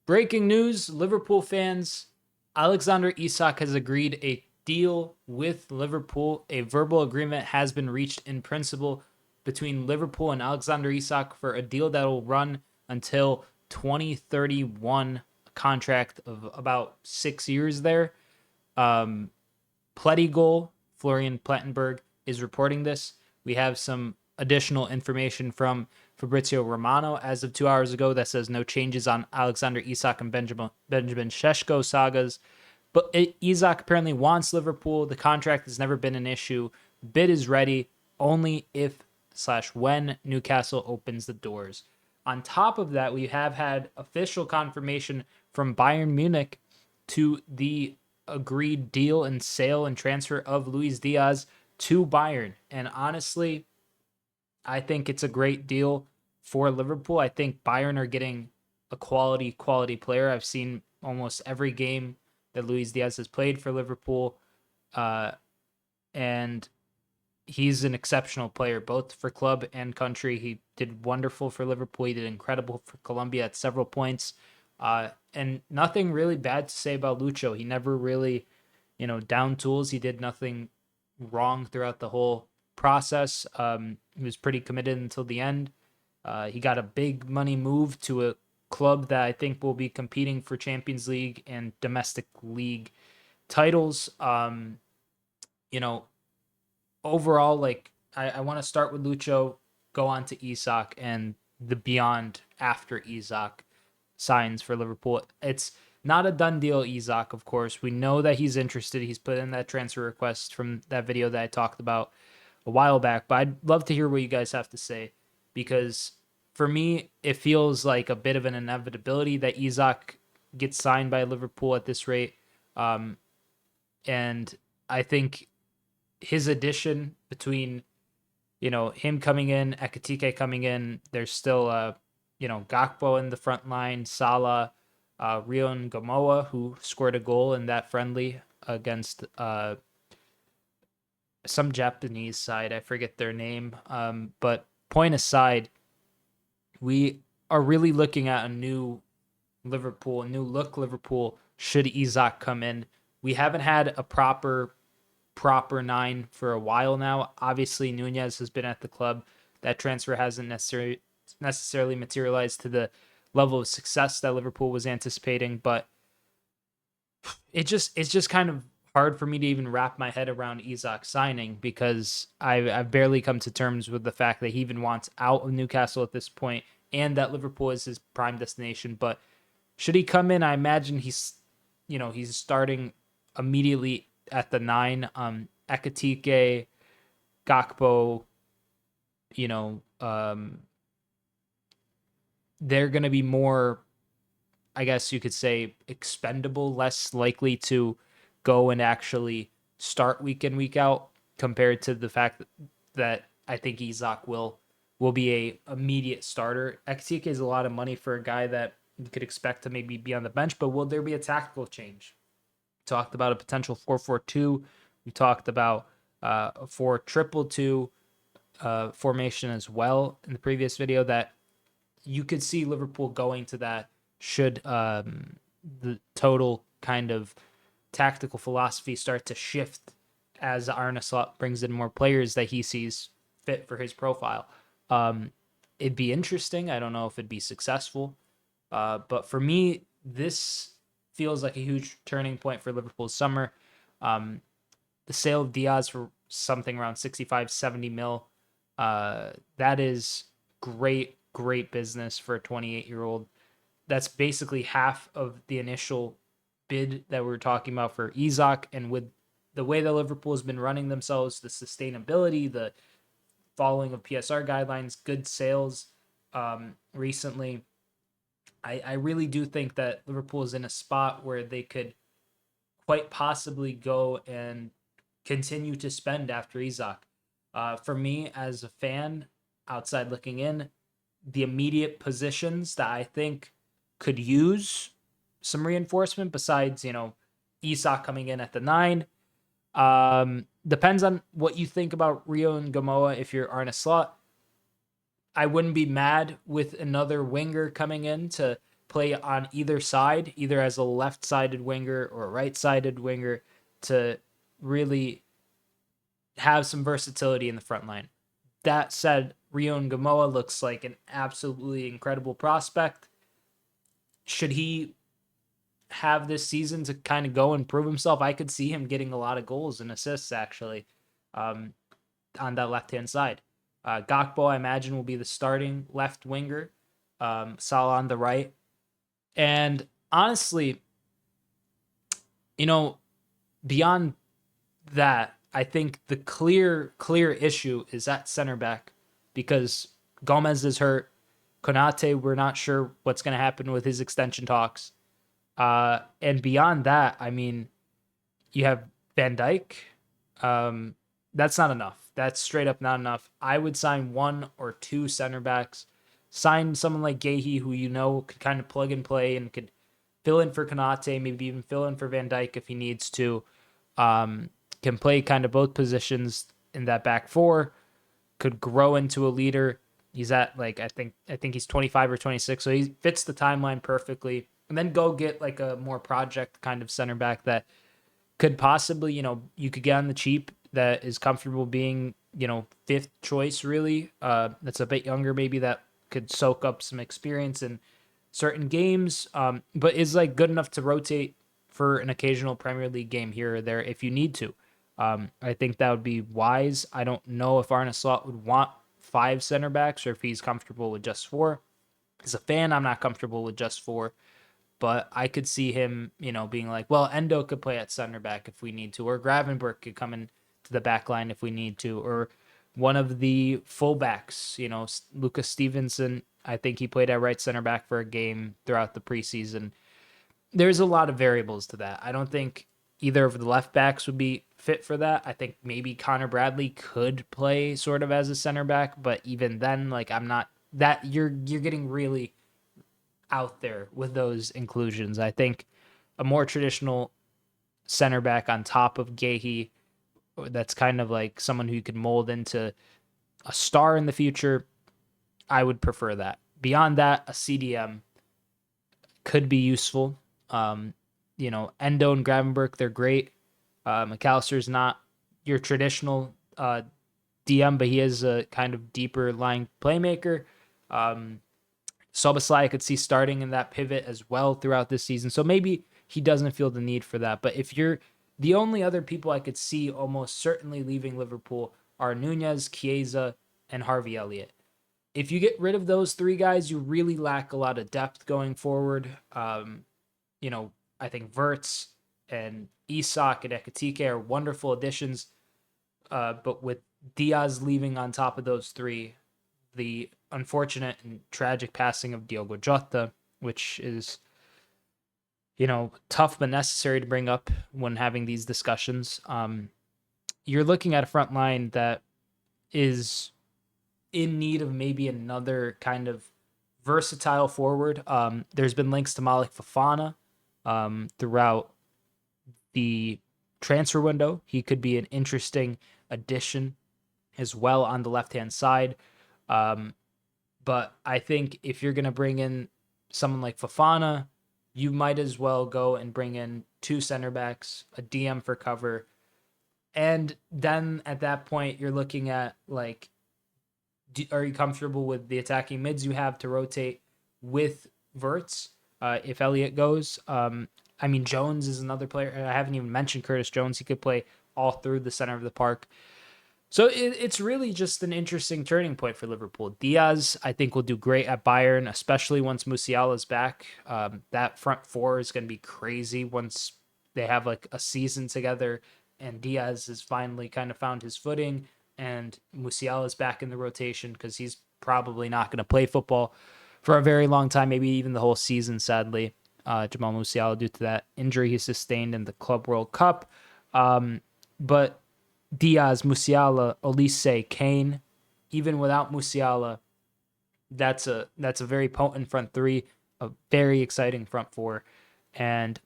Breaking news, Liverpool fans. Alexander Isak has agreed a deal with Liverpool. A verbal agreement has been reached in principle between Liverpool and Alexander Isak for a deal that will run until 2031, a contract of about 6 years there. Um, Goal, Florian Plettenberg, is reporting this. We have some additional information from Fabrizio Romano as of 2 hours ago that says no changes on Alexander Isak and Benjamin Sheshko sagas. But Isak apparently wants Liverpool. The contract has never been an issue. Bid is ready only if/when Newcastle opens the doors. On top of that, we have had official confirmation from Bayern Munich to the agreed deal and sale and transfer of Luis Diaz to Bayern. And honestly, I think it's a great deal for Liverpool. I think Bayern are getting a quality player. I've seen almost every game that Luis Diaz has played for Liverpool, and he's an exceptional player, both for club and country. He did wonderful for Liverpool. He did incredible for Colombia at several points. And nothing really bad to say about Lucho. He never really, down tools. He did nothing wrong throughout the whole process. He was pretty committed until the end. He got a big money move to a club that I think will be competing for Champions League and domestic league titles. Overall, like I want to start with Lucho, go on to Isak and the beyond after Isak signs for Liverpool. It's not a done deal, Isak, of course. We know that he's interested. He's put in that transfer request from that video that I talked about a while back, but I'd love to hear what you guys have to say, because for me, it feels like a bit of an inevitability that Isak gets signed by Liverpool at this rate. And I think his addition between, him coming in, Ekitike coming in, there's still, Gakpo in the front line, Salah, Rion Ngumoha, who scored a goal in that friendly against some Japanese side. I forget their name. But point aside, we are really looking at a new Liverpool, a new look Liverpool, should Isak come in. We haven't had a proper nine for a while now. Obviously, Nunez has been at the club. That transfer hasn't necessarily materialized to the level of success that Liverpool was anticipating, but it's just kind of hard for me to even wrap my head around Isak signing, because I've barely come to terms with the fact that he even wants out of Newcastle at this point, and that Liverpool is his prime destination. But should he come in, I imagine he's starting immediately at the 9. Ekitike, Gakpo, they're going to be more, I guess you could say, expendable, less likely to go and actually start week in, week out, compared to the fact that I think Isak will be a immediate starter. Ekitike is a lot of money for a guy that you could expect to maybe be on the bench, but will there be a tactical change? Talked about a potential 4-4-2. We talked about a 4-2-2 formation as well in the previous video, that you could see Liverpool going to that should the total kind of tactical philosophy start to shift as Arne Slot brings in more players that he sees fit for his profile. It'd be interesting. I don't know if it'd be successful. But for me, this feels like a huge turning point for Liverpool's summer. The sale of Diaz for something around 65-70 mil. That is great business for a 28-year-old. That's basically half of the initial bid that we were talking about for Isak. And with the way that Liverpool has been running themselves, the sustainability, the following of PSR guidelines, good sales recently, I really do think that Liverpool is in a spot where they could quite possibly go and continue to spend after Isak. For me, as a fan, outside looking in, the immediate positions that I think could use some reinforcement besides, Isak coming in at the 9. Depends on what you think about Rio and Ngumoha if you're Arne Slot. I wouldn't be mad with another winger coming in to play on either side, either as a left-sided winger or a right-sided winger, to really have some versatility in the front line. That said, Rio Ngumoha looks like an absolutely incredible prospect. Should he have this season to kind of go and prove himself, I could see him getting a lot of goals and assists, actually, um, on that left-hand side. Gakpo, I imagine, will be the starting left winger. Salah on the right. And honestly, you know, beyond that, I think the clear issue is at center back, because Gomez is hurt. Konate, we're not sure what's going to happen with his extension talks. And beyond that, I mean, you have Van Dijk. That's not enough. That's straight up not enough. I would sign one or two center backs. Sign someone like Guehi, who you know could kind of plug and play and could fill in for Konate, maybe even fill in for Van Dijk if he needs to. Can play kind of both positions in that back four. Could grow into a leader. He's at like I think he's 25 or 26, so he fits the timeline perfectly. And then go get like a more project kind of center back that could possibly, you could get on the cheap, that is comfortable being, fifth choice really. That's a bit younger maybe, that could soak up some experience in certain games, but is like good enough to rotate for an occasional Premier League game here or there if you need to. I think that would be wise. I don't know if Arne Slot would want 5 center backs or if he's comfortable with just 4. As a fan, I'm not comfortable with just 4, but I could see him, being like, well, Endo could play at center back if we need to, or Gravenberch could come in to the back line if we need to, or one of the fullbacks, Lucas Stevenson. I think he played at right center back for a game throughout the preseason. There's a lot of variables to that. I don't think either of the left backs would be fit for that. I think maybe Connor Bradley could play sort of as a center back, but even then, like, I'm not that you're getting really out there with those inclusions. I think a more traditional center back on top of Guehi, that's kind of like someone who you could mold into a star in the future, I would prefer that. Beyond that, a CDM could be useful. Endo and Gravenberch, they're great. McAllister's not your traditional DM, but he is a kind of deeper lying playmaker. Soboslai I could see starting in that pivot as well throughout this season. So maybe he doesn't feel the need for that. But if you're the only other people I could see almost certainly leaving Liverpool are Nunez, Chiesa, and Harvey Elliott. If you get rid of those 3 guys, you really lack a lot of depth going forward. I think Wirtz and Isak and Ekitike are wonderful additions. But with Diaz leaving on top of those 3, the unfortunate and tragic passing of Diogo Jota, which is, tough but necessary to bring up when having these discussions. You're looking at a front line that is in need of maybe another kind of versatile forward. There's been links to Malik Fofana throughout the transfer window. He could be an interesting addition as well on the left-hand side. But I think if you're going to bring in someone like Fofana, you might as well go and bring in 2 center backs, a DM for cover. And then at that point, you're looking at, like, are you comfortable with the attacking mids you have to rotate with Wirtz if Elliott goes? Jones is another player. I haven't even mentioned Curtis Jones. He could play all through the center of the park. So it's really just an interesting turning point for Liverpool. Diaz, I think, will do great at Bayern, especially once Musiala's back. That front 4 is going to be crazy once they have like a season together and Diaz has finally kind of found his footing and Musiala's back in the rotation, because he's probably not going to play football for a very long time, maybe even the whole season, sadly. Jamal Musiala, due to that injury he sustained in the Club World Cup. But Diaz, Musiala, Olise, Kane, even without Musiala, that's a very potent front 3, a very exciting front 4, and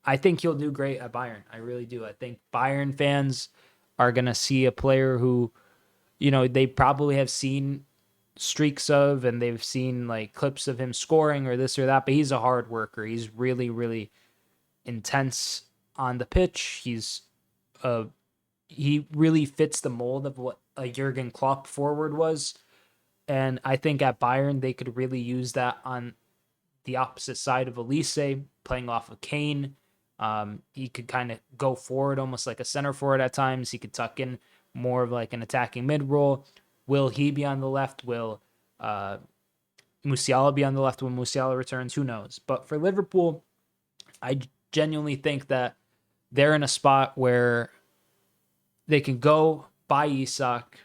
I think he'll do great at Bayern. I really do. I think Bayern fans are going to see a player who, they probably have seen streaks of, and they've seen like clips of him scoring or this or that, but he's a hard worker. He's really, really intense on the pitch. He really fits the mold of what a Jurgen Klopp forward was. And I think at Bayern, they could really use that on the opposite side of Elise, playing off of Kane. He could kind of go forward almost like a center forward at times. He could tuck in more of like an attacking mid role. Will he be on the left? Will Musiala be on the left when Musiala returns? Who knows? But for Liverpool, I genuinely think that they're in a spot where they can go buy Isak.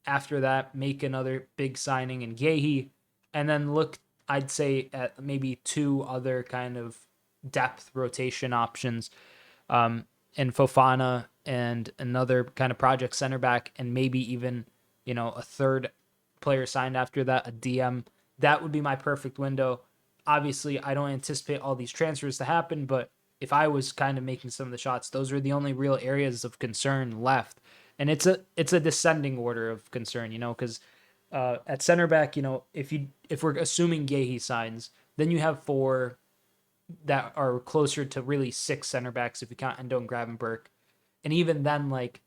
After that, make another big signing in Guehi, and then look, I'd say, at maybe two other kind of depth rotation options in Fofana and another kind of project center back, and maybe even, a third player signed after that, a DM. That would be my perfect window. Obviously, I don't anticipate all these transfers to happen, but if I was kind of making some of the shots, those are the only real areas of concern left. And it's a descending order of concern, because at center back, if we're assuming Guehi signs, then you have four that are closer to really six center backs if you count Endo and Gravenberch. And even then, like,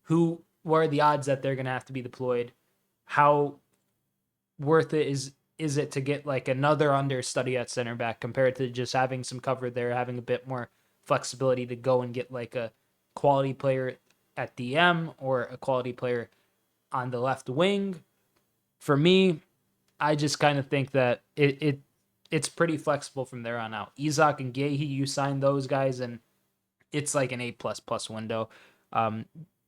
what are the odds that they're gonna have to be deployed? How worth it is it to get like another understudy at center back compared to just having some cover there, having a bit more flexibility to go and get like a quality player at DM or a quality player on the left wing? For me, I just kind of think that it's pretty flexible from there on out. Isak and Guehi, you sign those guys, and it's like an A++ window.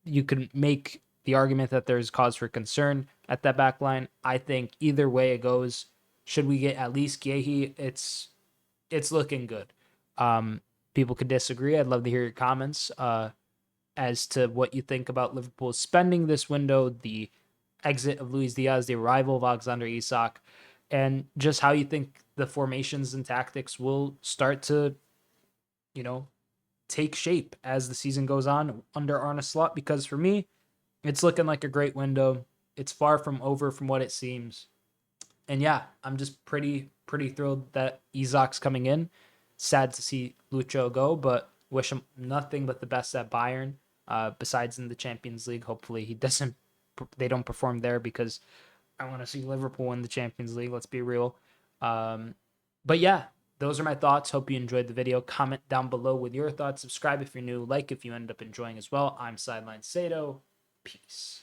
You can make the argument that there's cause for concern at that back line. I think either way it goes, should we get at least Guehi, it's looking good. People could disagree. I'd love to hear your comments as to what you think about Liverpool's spending this window, the exit of Luis Diaz, the arrival of Alexander Isak, and just how you think the formations and tactics will start to, take shape as the season goes on under Arne Slot. Because for me, it's looking like a great window. It's far from over from what it seems. And yeah, I'm just pretty thrilled that Isak's coming in. Sad to see Lucho go, but wish him nothing but the best at Bayern. Besides in the Champions League, hopefully they don't perform there, because I want to see Liverpool win the Champions League. Let's be real. But yeah, those are my thoughts. Hope you enjoyed the video. Comment down below with your thoughts. Subscribe if you're new. Like if you ended up enjoying as well. I'm Sideline Sato. Peace.